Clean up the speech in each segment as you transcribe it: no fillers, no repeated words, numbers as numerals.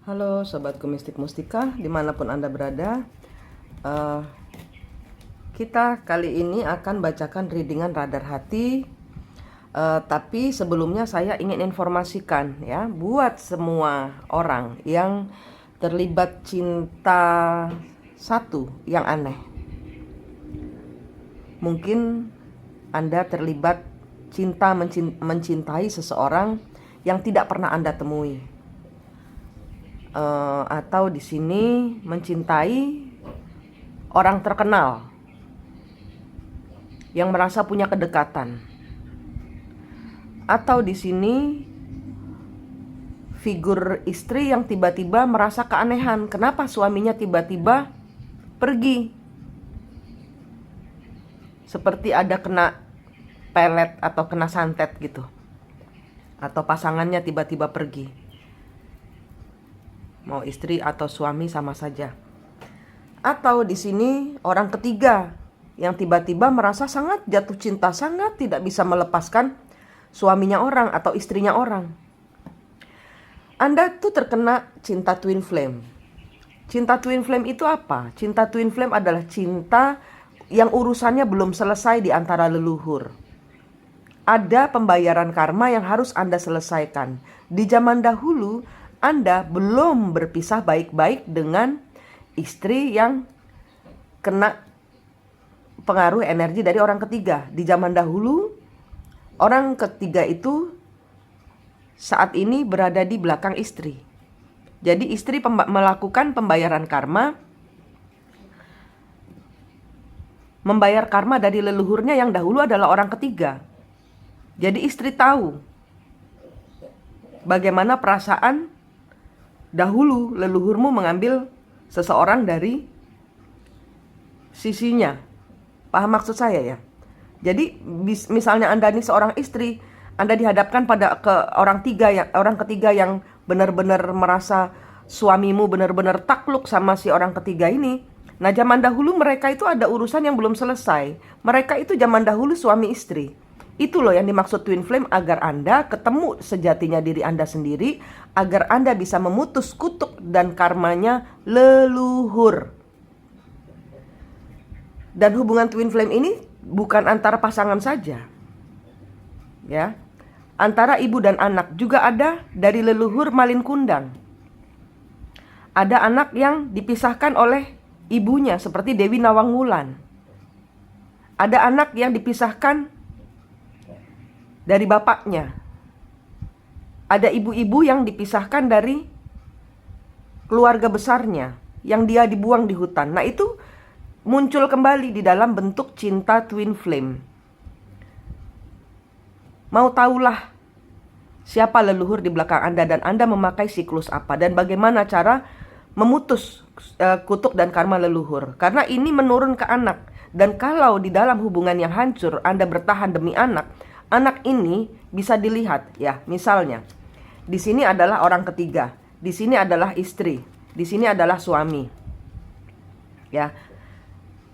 Halo Sobatku Mistik Mustika, dimanapun Anda berada. Eh, Kita kali ini akan bacakan readingan radar hati. Tapi sebelumnya saya ingin informasikan ya, buat semua orang yang terlibat cinta satu yang aneh. Mungkin Anda terlibat mencintai seseorang yang tidak pernah Anda temui. Atau di sini mencintai orang terkenal yang merasa punya kedekatan, atau di sini figur istri yang tiba-tiba merasa keanehan, kenapa suaminya tiba-tiba pergi, seperti ada kena pelet atau kena santet gitu, atau pasangannya tiba-tiba pergi. Mau istri atau suami sama saja. Atau di sini orang ketiga yang tiba-tiba merasa sangat jatuh cinta, sangat tidak bisa melepaskan suaminya orang atau istrinya orang. Anda tuh terkena cinta twin flame. Cinta twin flame itu apa? Cinta twin flame adalah cinta yang urusannya belum selesai di antara leluhur. Ada pembayaran karma yang harus Anda selesaikan. Di zaman dahulu Anda belum berpisah baik-baik dengan istri yang kena pengaruh energi dari orang ketiga. Di zaman dahulu orang ketiga itu saat ini berada di belakang istri. Jadi istri melakukan pembayaran karma, membayar karma dari leluhurnya yang dahulu adalah orang ketiga. Jadi istri tahu bagaimana perasaan dahulu leluhurmu mengambil seseorang dari sisinya. Paham maksud saya ya? Jadi misalnya Anda ini seorang istri, Anda dihadapkan pada orang ketiga yang benar-benar merasa suamimu benar-benar takluk sama si orang ketiga ini. Nah, zaman dahulu mereka itu ada urusan yang belum selesai. Mereka itu zaman dahulu suami istri. Itu loh yang dimaksud twin flame, agar Anda ketemu sejatinya diri Anda sendiri, agar Anda bisa memutus kutuk dan karmanya leluhur. Dan hubungan twin flame ini bukan antara pasangan saja, ya, antara ibu dan anak juga ada dari leluhur Malin Kundang. Ada anak yang dipisahkan oleh ibunya seperti Dewi Nawang Wulan. Ada anak yang dipisahkan dari bapaknya. Ada ibu-ibu yang dipisahkan dari keluarga besarnya, yang dia dibuang di hutan. Nah, itu muncul kembali di dalam bentuk cinta twin flame. Mau tahulah siapa leluhur di belakang Anda dan Anda memakai siklus apa dan bagaimana cara memutus kutuk dan karma leluhur. Karena ini menurun ke anak. Dan kalau di dalam hubungan yang hancur Anda bertahan demi anak, anak ini bisa dilihat ya, misalnya di sini adalah orang ketiga, di sini adalah istri, di sini adalah suami. Ya.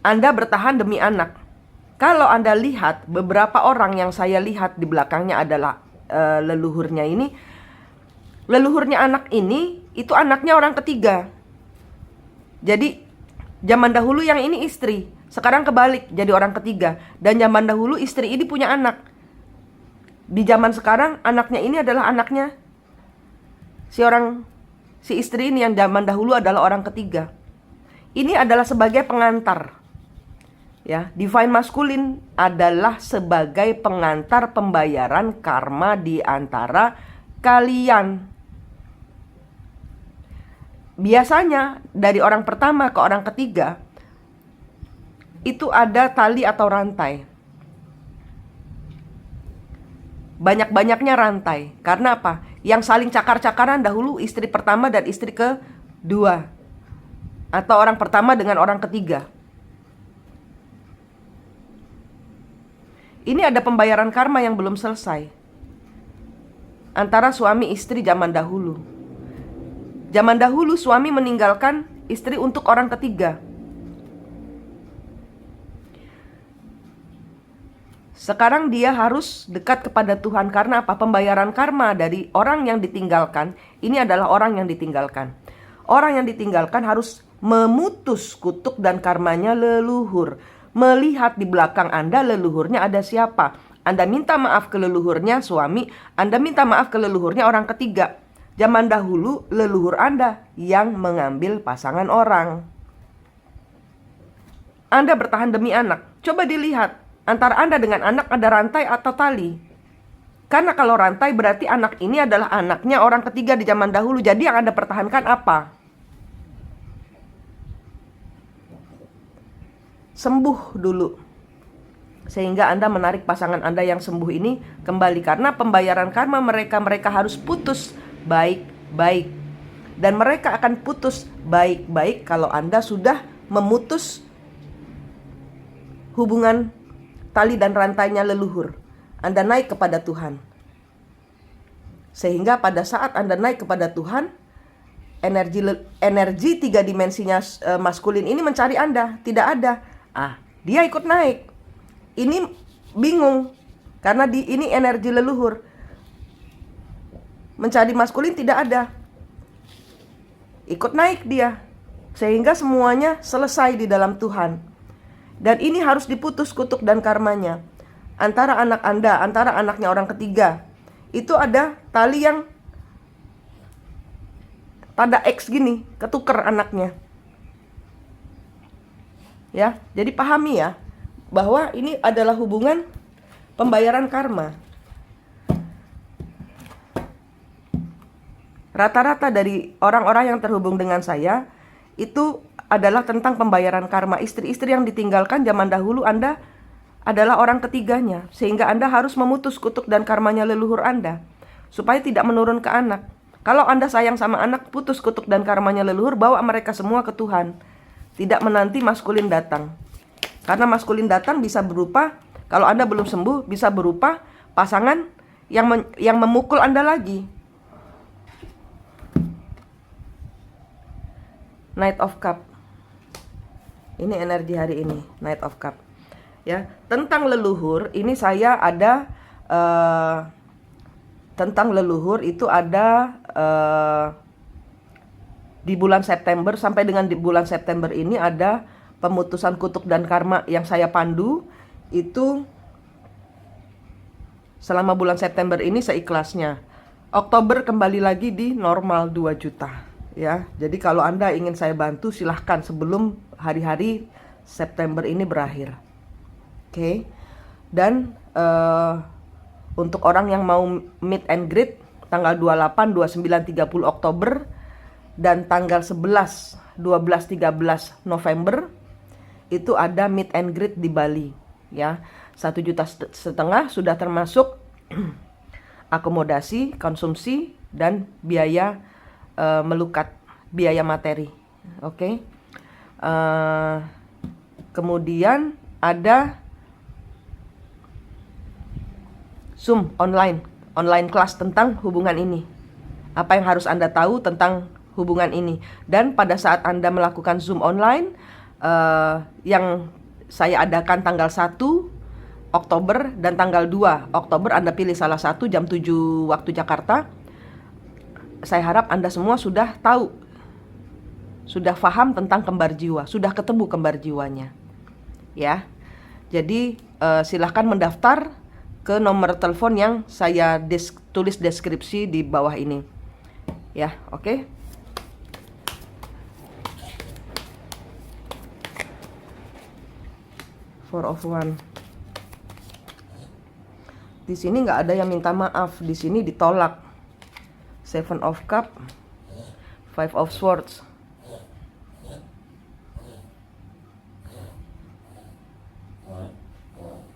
Anda bertahan demi anak. Kalau Anda lihat beberapa orang yang saya lihat di belakangnya adalah leluhurnya ini, leluhurnya anak ini itu anaknya orang ketiga. Jadi zaman dahulu yang ini istri, sekarang kebalik jadi orang ketiga. Dan zaman dahulu istri ini punya anak. Di zaman sekarang anaknya ini adalah anaknya si istri ini yang zaman dahulu adalah orang ketiga. Ini adalah sebagai pengantar. Ya, divine masculine adalah sebagai pengantar pembayaran karma di antara kalian. Biasanya dari orang pertama ke orang ketiga itu ada tali atau rantai. Banyak-banyaknya rantai. Karena apa? Yang saling cakar-cakaran dahulu istri pertama dan istri kedua, atau orang pertama dengan orang ketiga. Ini ada pembayaran karma yang belum selesai antara suami istri zaman dahulu. Zaman dahulu suami meninggalkan istri untuk orang ketiga. Sekarang dia harus dekat kepada Tuhan. Karena apa? Pembayaran karma dari orang yang ditinggalkan. Ini adalah orang yang ditinggalkan. Orang yang ditinggalkan harus memutus kutuk dan karmanya leluhur. Melihat di belakang Anda leluhurnya ada siapa. Anda minta maaf ke leluhurnya suami, Anda minta maaf ke leluhurnya orang ketiga. Zaman dahulu leluhur Anda yang mengambil pasangan orang. Anda bertahan demi anak. Coba dilihat, antara Anda dengan anak ada rantai atau tali. Karena kalau rantai berarti anak ini adalah anaknya orang ketiga di zaman dahulu. Jadi yang Anda pertahankan apa? Sembuh dulu. Sehingga Anda menarik pasangan Anda yang sembuh ini kembali. Karena pembayaran karma mereka harus putus baik-baik. Dan mereka akan putus baik-baik kalau Anda sudah memutus hubungan tali dan rantainya leluhur. Anda naik kepada Tuhan. Sehingga pada saat Anda naik kepada Tuhan, energi 3 dimensinya maskulin ini mencari Anda, tidak ada. Dia ikut naik. Ini bingung karena ini energi leluhur. Mencari maskulin tidak ada. Ikut naik dia. Sehingga semuanya selesai di dalam Tuhan. Dan ini harus diputus kutuk dan karmanya. Antara anak Anda, antara anaknya orang ketiga, itu ada tali yang tanda X gini, ketuker anaknya. Ya, jadi pahami ya, bahwa ini adalah hubungan pembayaran karma. Rata-rata dari orang-orang yang terhubung dengan saya itu adalah tentang pembayaran karma. Istri-istri yang ditinggalkan zaman dahulu Anda adalah orang ketiganya, sehingga Anda harus memutus kutuk dan karmanya leluhur Anda supaya tidak menurun ke anak. Kalau Anda sayang sama anak, putus kutuk dan karmanya leluhur, bawa mereka semua ke Tuhan. Tidak menanti maskulin datang. Karena maskulin datang bisa berupa, kalau Anda belum sembuh, bisa berupa pasangan yang memukul Anda lagi. Knight of Cup. Ini energi hari ini, Knight of Cup. Ya, tentang leluhur ini saya ada tentang leluhur itu ada di bulan September, sampai dengan di bulan September ini ada pemutusan kutuk dan karma yang saya pandu itu selama bulan September ini seikhlasnya. Oktober kembali lagi di normal 2 juta ya. Jadi kalau Anda ingin saya bantu silahkan sebelum hari-hari September ini berakhir. Oke. Dan untuk orang yang mau meet and greet tanggal 28, 29, 30 Oktober dan tanggal 11, 12, 13 November itu ada meet and greet di Bali ya. 1,5 juta sudah termasuk akomodasi, konsumsi dan biaya melukat, biaya materi. Oke. Kemudian ada Zoom online kelas tentang hubungan ini. Apa yang harus Anda tahu tentang hubungan ini. Dan pada saat Anda melakukan Zoom online yang saya adakan tanggal 1 Oktober dan tanggal 2 Oktober, Anda pilih salah satu jam 7 waktu Jakarta. Saya harap Anda semua sudah tahu, sudah paham tentang kembar jiwa, sudah ketemu kembar jiwanya. Ya. Jadi silahkan mendaftar ke nomor telepon yang saya tulis deskripsi di bawah ini. Ya, oke. Four of One. Di sini nggak ada yang minta maaf, di sini ditolak. Seven of Cup, Five of Swords.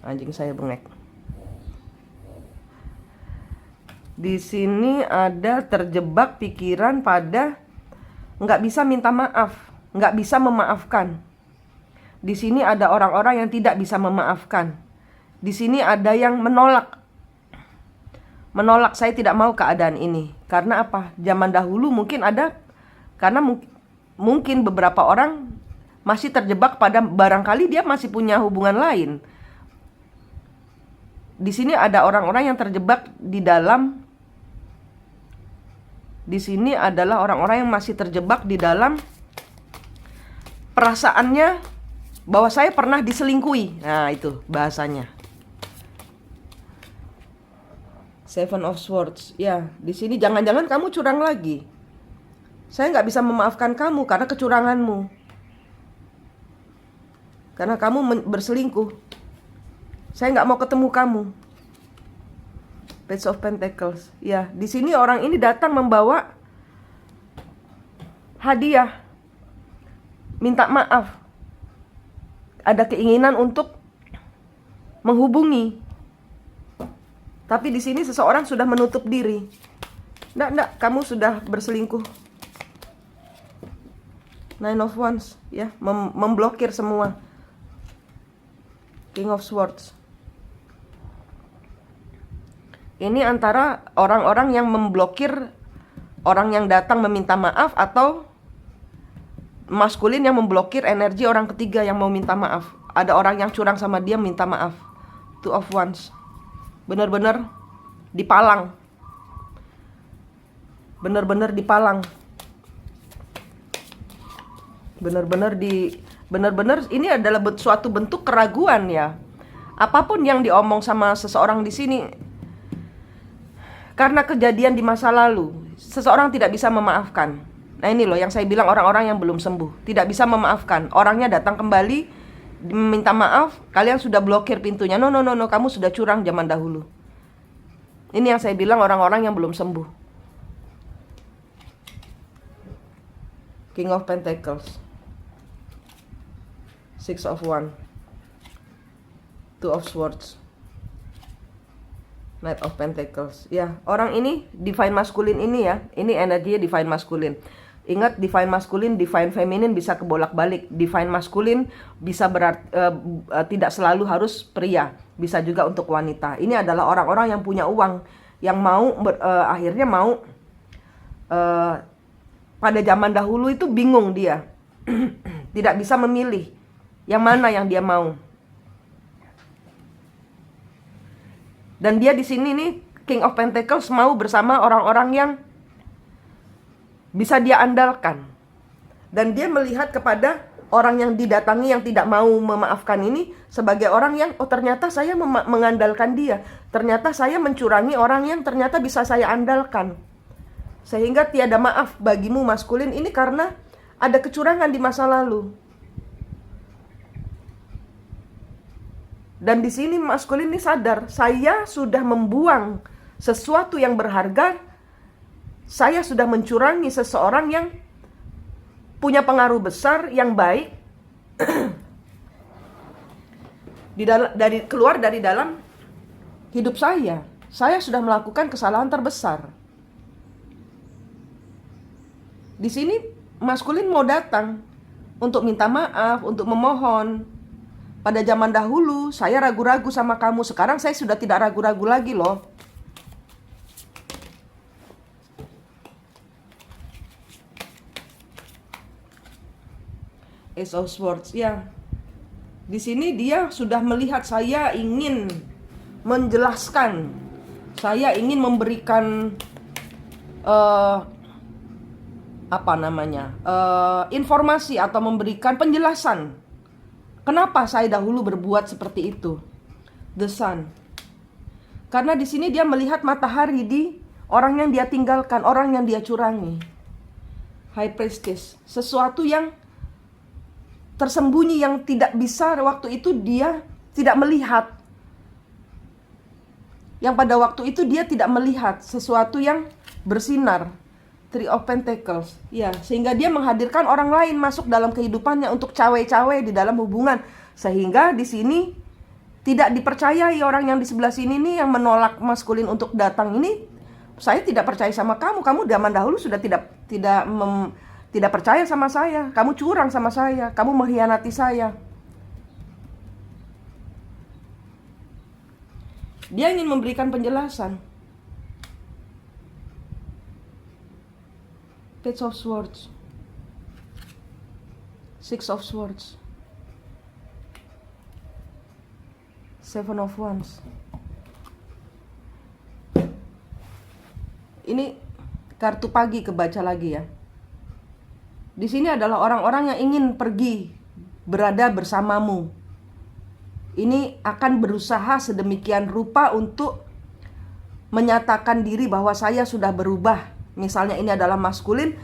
Anjing saya bengek. Di sini ada terjebak pikiran pada nggak bisa minta maaf, nggak bisa memaafkan. Di sini ada orang-orang yang tidak bisa memaafkan. Di sini ada yang menolak. Menolak, saya tidak mau keadaan ini. Karena apa? Zaman dahulu mungkin ada, karena mungkin beberapa orang masih terjebak pada barangkali dia masih punya hubungan lain. Di sini ada orang-orang yang terjebak di dalam di sini adalah orang-orang yang masih terjebak di dalam perasaannya bahwa saya pernah diselingkuhi. Nah, itu bahasanya. Seven of Swords. Ya, di sini jangan-jangan kamu curang lagi. Saya nggak bisa memaafkan kamu karena kecuranganmu. Karena kamu berselingkuh. Saya nggak mau ketemu kamu. Page of Pentacles. Ya, di sini orang ini datang membawa hadiah. Minta maaf. Ada keinginan untuk menghubungi. Tapi di sini seseorang sudah menutup diri. Nggak, kamu sudah berselingkuh. Nine of Wands, ya, memblokir semua. King of Swords. Ini antara orang-orang yang memblokir orang yang datang meminta maaf, atau maskulin yang memblokir energi orang ketiga yang mau minta maaf. Ada orang yang curang sama dia minta maaf. Two of Wands. Bener-bener dipalang. Bener-bener dipalang. Bener-bener ini adalah suatu bentuk keraguan, ya. Apapun yang diomong sama seseorang di sini, karena kejadian di masa lalu, seseorang tidak bisa memaafkan. Nah, ini loh yang saya bilang, orang-orang yang belum sembuh tidak bisa memaafkan. Orangnya datang kembali minta maaf, kalian sudah blokir pintunya. No, kamu sudah curang zaman dahulu. Ini yang saya bilang, orang-orang yang belum sembuh. King of Pentacles. Six of Wands. Two of Swords. Knight of Pentacles. Ya, orang ini divine masculine ini, ya. Ini energinya divine masculine. Ingat, divine masculine, divine feminine bisa kebolak-balik. Divine masculine bisa tidak selalu harus pria, bisa juga untuk wanita. Ini adalah orang-orang yang punya uang, yang mau akhirnya mau pada zaman dahulu itu bingung dia. Tidak bisa memilih yang mana yang dia mau. Dan dia di sini nih, King of Pentacles, mau bersama orang-orang yang bisa dia andalkan. Dan dia melihat kepada orang yang didatangi yang tidak mau memaafkan ini sebagai orang yang, oh ternyata saya mengandalkan dia. Ternyata saya mencurangi orang yang ternyata bisa saya andalkan. Sehingga tiada maaf bagimu maskulin ini karena ada kecurangan di masa lalu. Dan di sini maskulin ini sadar, saya sudah membuang sesuatu yang berharga. Saya sudah mencurangi seseorang yang punya pengaruh besar, yang baik, keluar dari dalam hidup saya. Saya sudah melakukan kesalahan terbesar. Di sini maskulin mau datang untuk minta maaf, untuk memohon. Pada zaman dahulu saya ragu-ragu sama kamu, sekarang saya sudah tidak ragu-ragu lagi loh. Ace of Swords, ya. Di sini dia sudah melihat saya ingin menjelaskan, saya ingin memberikan informasi atau memberikan penjelasan. Kenapa saya dahulu berbuat seperti itu? The Sun. Karena di sini dia melihat matahari di orang yang dia tinggalkan, orang yang dia curangi. High Priestess, sesuatu yang tersembunyi yang tidak bisa waktu itu dia tidak melihat. Yang pada waktu itu dia tidak melihat sesuatu yang bersinar. Three of Pentacles, ya, sehingga dia menghadirkan orang lain masuk dalam kehidupannya untuk cawe-cawe di dalam hubungan, sehingga di sini tidak dipercayai orang yang di sebelah sini nih yang menolak maskulin untuk datang ini. Saya tidak percaya sama kamu. Kamu zaman dahulu sudah tidak percaya sama saya. Kamu curang sama saya. Kamu mengkhianati saya. Dia ingin memberikan penjelasan. Page of Swords. Six of Swords. Seven of Wands. Ini kartu pagi kebaca lagi ya. Di sini adalah orang-orang yang ingin pergi berada bersamamu. Ini akan berusaha sedemikian rupa untuk menyatakan diri bahwa saya sudah berubah. Misalnya ini adalah maskulin,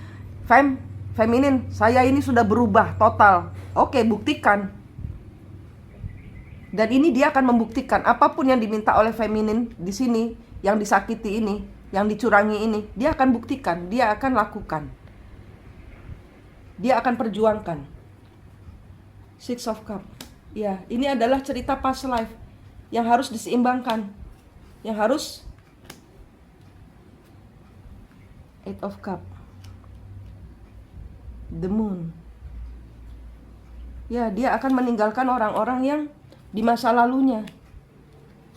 feminin, saya ini sudah berubah total. Oke, buktikan. Dan ini dia akan membuktikan apapun yang diminta oleh feminin di sini, yang disakiti ini, yang dicurangi ini, dia akan buktikan, dia akan lakukan. Dia akan perjuangkan. Six of Cup. Ya, ini adalah cerita past life yang harus diseimbangkan. Yang harus Eight of Cup. The Moon. Ya, dia akan meninggalkan orang-orang yang di masa lalunya.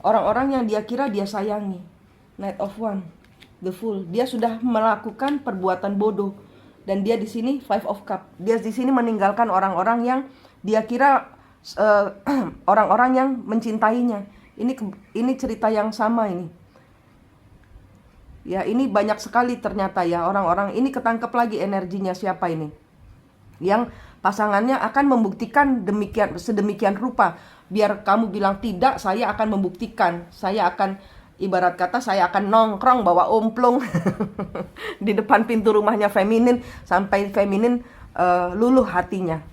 Orang-orang yang dia kira dia sayangi. Knight of Wands. The Fool. Dia sudah melakukan perbuatan bodoh. Dan dia di sini Five of Cup. Dia di sini meninggalkan orang-orang yang dia kira orang-orang yang mencintainya. Ini cerita yang sama ini. Ya, ini banyak sekali ternyata ya orang-orang ini. Ketangkep lagi energinya siapa ini, yang pasangannya akan membuktikan sedemikian rupa. Biar kamu bilang tidak, saya akan membuktikan. Saya akan, ibarat kata, saya akan nongkrong bawa omplung di depan pintu rumahnya feminin sampai feminin luluh hatinya.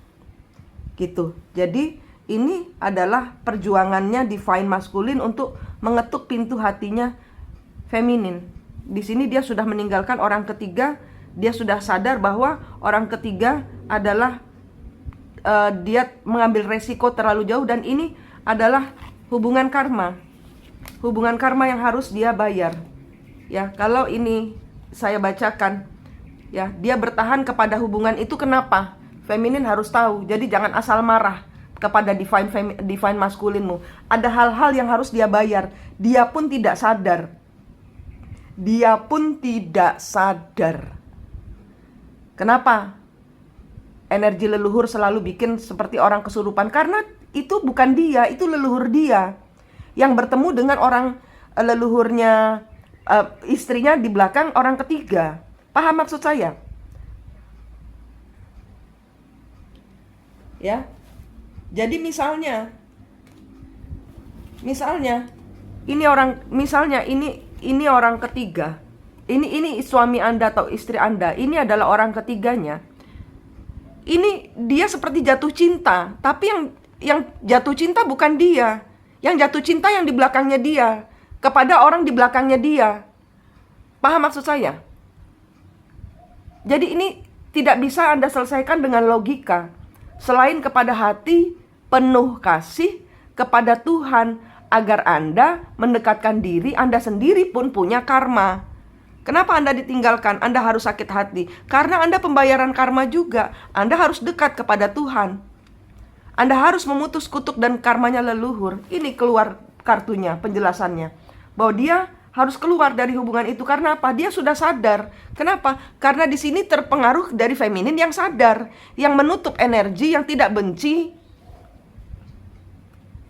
Gitu. Jadi ini adalah perjuangannya divine maskulin untuk mengetuk pintu hatinya feminin. Di sini dia sudah meninggalkan orang ketiga. Dia sudah sadar bahwa orang ketiga adalah dia mengambil resiko terlalu jauh. Dan ini adalah hubungan karma. Hubungan karma yang harus dia bayar. Ya, kalau ini saya bacakan, ya, dia bertahan kepada hubungan itu kenapa? Feminin harus tahu. Jadi jangan asal marah kepada divine maskulinmu. Ada hal-hal yang harus dia bayar. Dia pun tidak sadar. Dia pun tidak sadar. Kenapa? Energi leluhur selalu bikin seperti orang kesurupan. Karena itu bukan dia, itu leluhur dia yang bertemu dengan orang leluhurnya, istrinya di belakang orang ketiga. Paham maksud saya? Ya. Jadi misalnya ini orang ketiga. Ini suami Anda atau istri Anda. Ini adalah orang ketiganya. Ini dia seperti jatuh cinta, tapi yang jatuh cinta bukan dia. Yang jatuh cinta yang di belakangnya dia, kepada orang di belakangnya dia. Paham maksud saya? Jadi ini tidak bisa Anda selesaikan dengan logika. Selain kepada hati penuh kasih kepada Tuhan, agar Anda mendekatkan diri. Anda sendiri pun punya karma. Kenapa Anda ditinggalkan? Anda harus sakit hati karena Anda pembayaran karma juga. Anda harus dekat kepada Tuhan. Anda harus memutus kutuk dan karmanya leluhur. Ini keluar kartunya, penjelasannya, bahwa dia harus keluar dari hubungan itu. Karena apa? Dia sudah sadar. Kenapa? Karena di sini terpengaruh dari feminin yang sadar, yang menutup energi, yang tidak benci,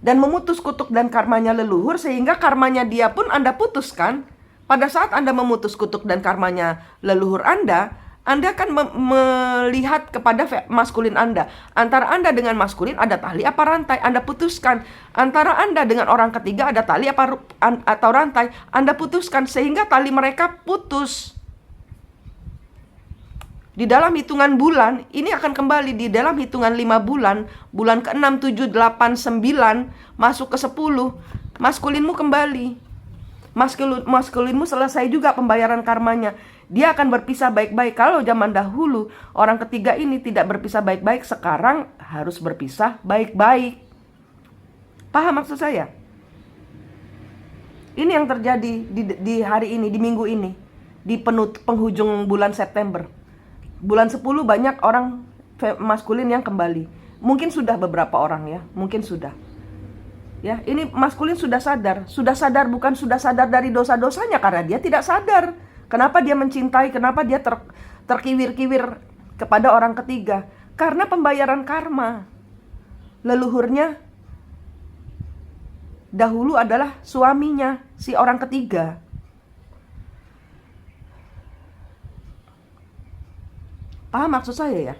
dan memutus kutuk dan karmanya leluhur. Sehingga karmanya dia pun Anda putuskan. Pada saat Anda memutus kutuk dan karmanya leluhur Anda akan melihat kepada maskulin Anda. Antara Anda dengan maskulin ada tali apa rantai, Anda putuskan. Antara Anda dengan orang ketiga ada tali atau rantai, Anda putuskan. Sehingga tali mereka putus. Di dalam hitungan bulan, ini akan kembali di dalam hitungan 5 bulan. Bulan ke-6, 7, 8, 9, masuk ke 10, maskulinmu kembali. Maskulinmu selesai juga pembayaran karmanya. Dia akan berpisah baik-baik. Kalau zaman dahulu orang ketiga ini tidak berpisah baik-baik, sekarang harus berpisah baik-baik. Paham maksud saya? Ini yang terjadi di hari ini, di minggu ini, di penghujung bulan September. Bulan 10 banyak orang maskulin yang kembali. Mungkin sudah beberapa orang ya, mungkin sudah. Ya, ini maskulin sudah sadar, bukan sudah sadar dari dosa-dosanya, karena dia tidak sadar. Kenapa dia mencintai, kenapa dia terkiwir-kiwir kepada orang ketiga? Karena pembayaran karma. Leluhurnya dahulu adalah suaminya, si orang ketiga. Paham maksud saya ya?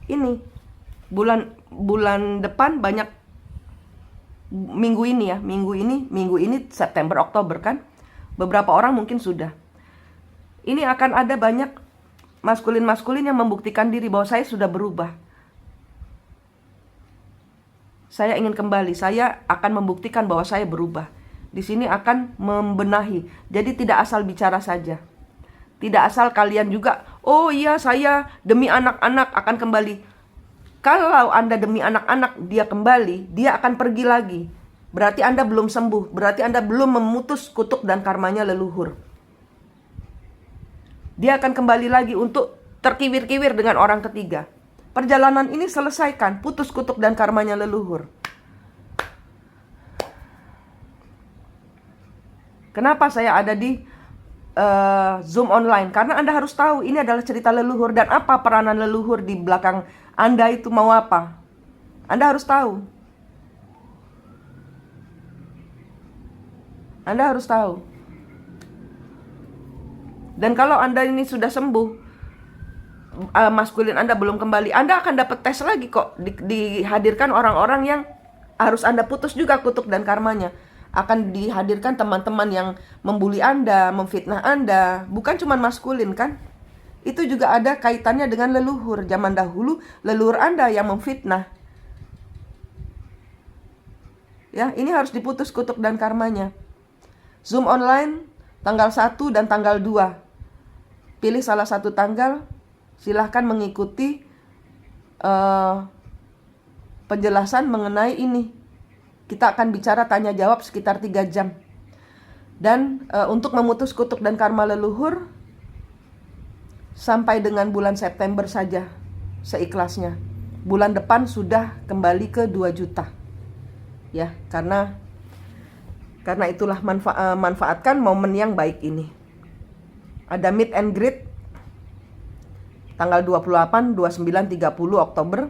Ini bulan depan banyak, minggu ini September Oktober kan, beberapa orang mungkin sudah. Ini akan ada banyak maskulin yang membuktikan diri bahwa saya sudah berubah. Saya ingin kembali, saya akan membuktikan bahwa saya berubah. Di sini akan membenahi. Jadi tidak asal bicara saja. Tidak asal kalian juga, oh iya saya demi anak-anak akan kembali. Kalau Anda demi anak-anak dia kembali, dia akan pergi lagi. Berarti Anda belum sembuh, berarti Anda belum memutus kutuk dan karmanya leluhur. Dia akan kembali lagi untuk terkiwir-kiwir dengan orang ketiga. Perjalanan ini selesaikan, putus kutuk dan karmanya leluhur. Kenapa saya ada di Zoom online? Karena Anda harus tahu ini adalah cerita leluhur dan apa peranan leluhur di belakang Anda itu mau apa. Anda harus tahu. Anda harus tahu. Dan kalau Anda ini sudah sembuh, maskulin Anda belum kembali, Anda akan dapat tes lagi kok. Dihadirkan orang-orang yang harus Anda putus juga kutuk dan karmanya. Akan dihadirkan teman-teman yang membuli Anda, memfitnah Anda. Bukan cuma maskulin kan? Itu juga ada kaitannya dengan leluhur. Zaman dahulu leluhur Anda yang memfitnah. Ya, ini harus diputus kutuk dan karmanya. Zoom online tanggal 1 dan tanggal 2. Pilih salah satu tanggal, silahkan mengikuti penjelasan mengenai ini. Kita akan bicara tanya jawab sekitar 3 jam. Dan untuk memutus kutuk dan karma leluhur sampai dengan bulan September saja, seikhlasnya. Bulan depan sudah kembali ke 2 juta. Ya, karena itulah manfaatkan momen yang baik ini. Ada meet and greet tanggal 28, 29, 30 Oktober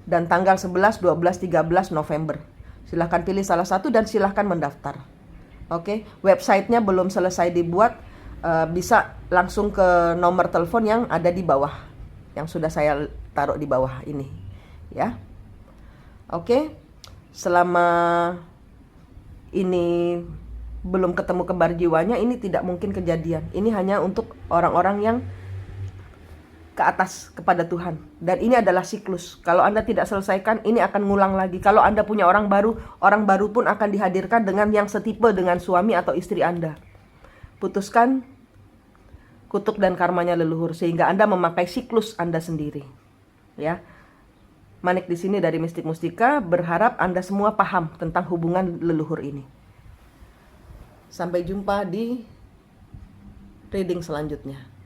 dan tanggal 11, 12, 13 November. Silahkan pilih salah satu dan silahkan mendaftar. Oke, websitenya belum selesai dibuat, bisa langsung ke nomor telepon yang ada di bawah, yang sudah saya taruh di bawah ini, ya. Oke, selama ini belum ketemu kembar jiwanya, ini tidak mungkin kejadian. Ini hanya untuk orang-orang yang ke atas kepada Tuhan. Dan ini adalah siklus. Kalau Anda tidak selesaikan, ini akan ngulang lagi. Kalau Anda punya orang baru pun akan dihadirkan dengan yang setipe dengan suami atau istri Anda. Putuskan kutuk dan karmanya leluhur sehingga Anda memakai siklus Anda sendiri. Ya. Manik di sini dari Mistik Mustika berharap Anda semua paham tentang hubungan leluhur ini. Sampai jumpa di reading selanjutnya.